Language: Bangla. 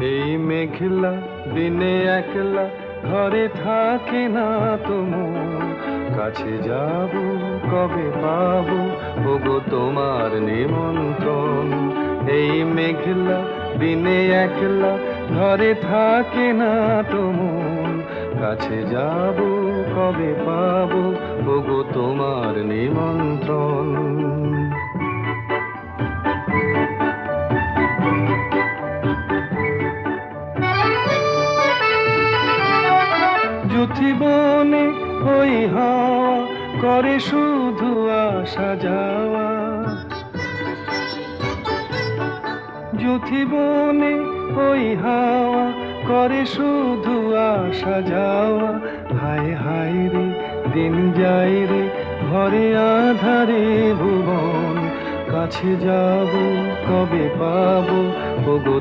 এই মেঘলা দিনে একলা ঘরে থাকে না তোমার, কাছে যাব কবে পাবো ওগো তোমার নিমন্ত্রণ। এই মেঘলা দিনে একলা ঘরে থাকে না তোমার, কাছে যাব কবে পাবো ওগো তোমার নিমন্ত্রণ। যুথিবনে ওই হাওয়া করে শুধু আসা যাওয়া, যুথিবনে ওই হাওয়া করে শুধু আসা যাওয়া। হায় হায় রে দিন যায় রে ঘরে আধারে ভুবন, কাছে যাব কবে পাবো ওগো